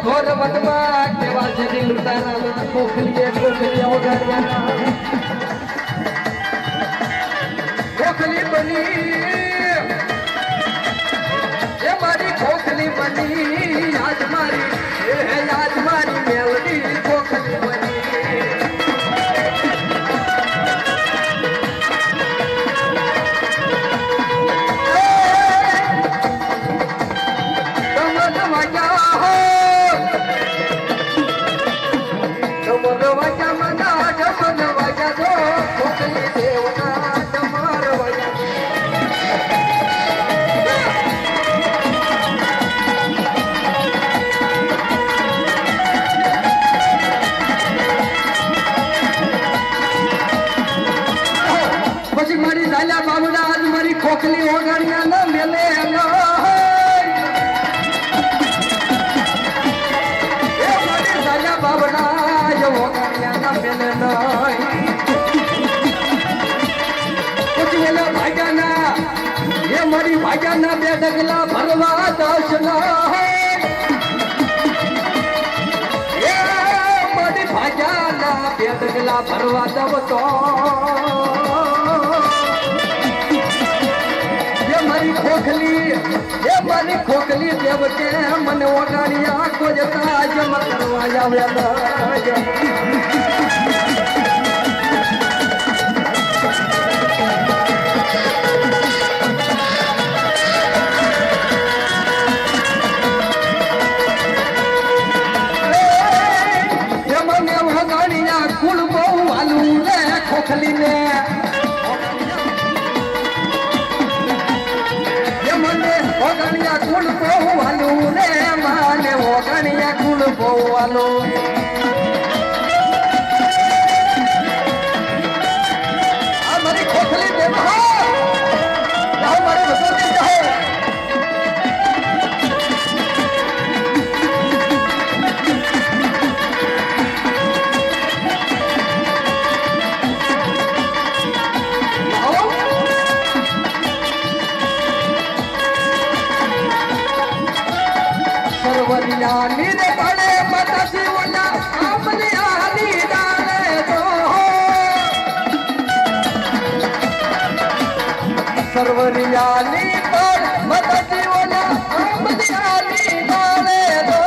ઘોર વનમાં કેવા છે દિલ તારા કોખલીએ કોખલીએ ઓગાડ્યા કોખલી બની એ મારી કોખલી બની આજ મારી મેલડી કોખલી બની કોકલી ઓગણ્યા ન મેલે એ મારી સાજા બાવડા ઓગણ્યા ન મેલે પછી ભાગ્યાના એ મારી ભાગ્યાના બે ડગલા ભરવા દસ ન એ મારી ભાગ્યાના બે ડગલા ભરવા દવ તો મારી ખોખલી દેવ કે મને ઓગાણ્યા કોજતા જમા કરવા આવ્યા મને ઓગાણ્યા કુળ બહુ વાલું રે ખોખલી ને ઓગણિયા કુળ પોવાનું રે માને ઓગણિયા કુળ પોવાનું આ મારી ખોખલી દેવ જાઓ મારે ભગવતી જાઓ સર્વરિયાની રે પડે મતસી ઓલા આમલિયાની ડાલે તો સર્વરિયાની પડ મતસી ઓલા આમલિયાની ડાલે તો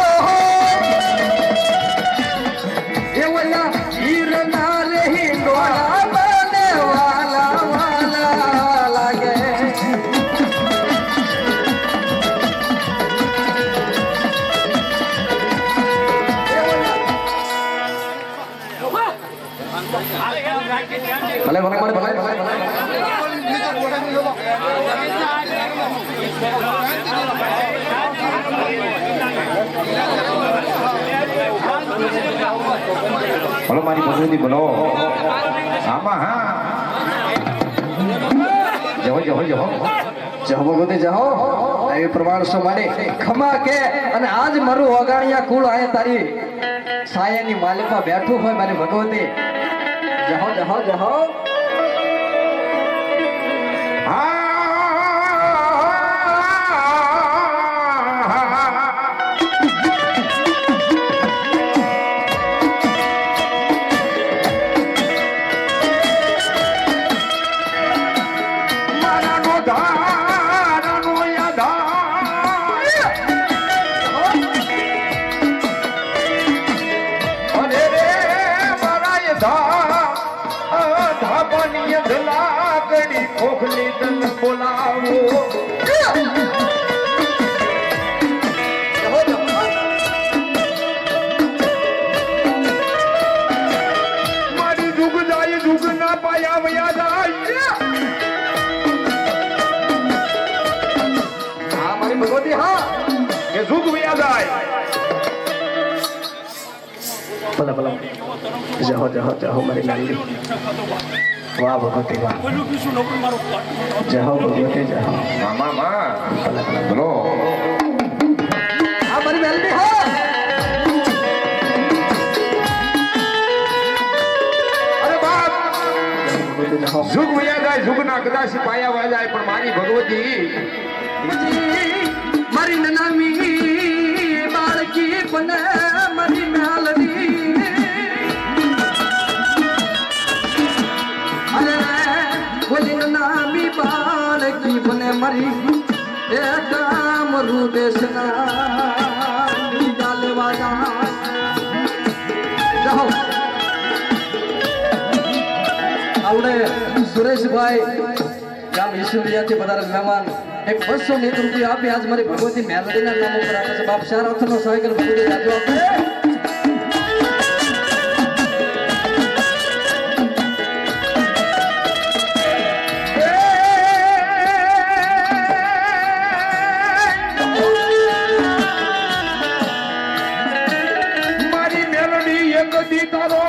એ ઓલા હીરના રે હિંડોળા બને વાલા વાલા લાગે ભલે ભલે ભલે ભલે ભલો મારી ભગવતી ભલો આમાં હા જહો જહો જહો જહો ભગવતી જહો એ પ્રમાણસો માટે ખમા કે અને આજ મારું ઓગાણિયા કુળ આય તારી સાયાની માલિકમાં બેઠું હોય મારી ભગવતી જહો જહો જહો ખોખલી તન બોલાવો મારી જુગ જાય જુગ ના પાયા વયા જાય હા મારી ભગવતી હા એ જુગ વયા જાય ભલે ભલે જાઓ જાઓ જાઓ મારી લાલી વાહ ભગવતી વાહ જાઓ ભગવતી જાઓ મામા ભલે ભલે બોલો આ મારી મેલડી હા અરે બાપ ભગવતી જાઓ જુગ વયા જાય જુગના કદાચ પાયા વયા જાય પણ મારી ભગવતી મારી નનામી બાળકી બને મારી મેલડી અરે બોલી નનામી બાળકી બને મારી એ કામ રૂદેશના લીધા લેવા જાઓ આવડે સુરેશભાઈ ગામ ઈશ્વરિયાથી પધારેલ મહેમાન એક 200 રૂપિયા આપી આજ મારી ભગવતી મેલડીના નામ ઉપર આપે છે બાપ ચાર હાથનો સાયકલ ભગવતી જાજો આપે મારી મેલડી એક દી તારો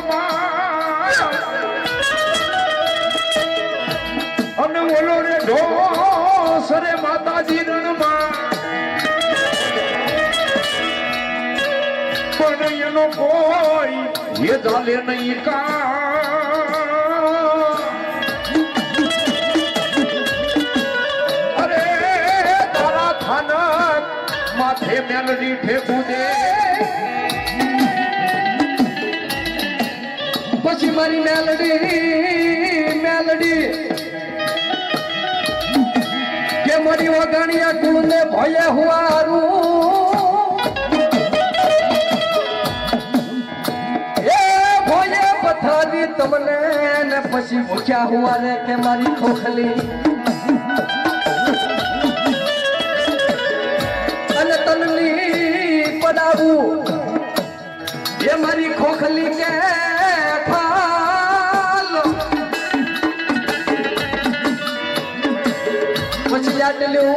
અને ઓલો રે ઢોસ રે માતાજી રણમાં પણ એનો કોઈ એ ચાલે નહીં કા અરે તારા થાનક માથે મેલડી ઠેકું દે પછી મારી મેલડી કે મારી વગાણિયા કુળને ભયે હુવારું એ ભયે પથારી તમને ને પછી ભૂખ્યા હુવારે કે મારી ખોખલી અને તનલી પડાવું એ મારી ખોખલી કે પછી આટલું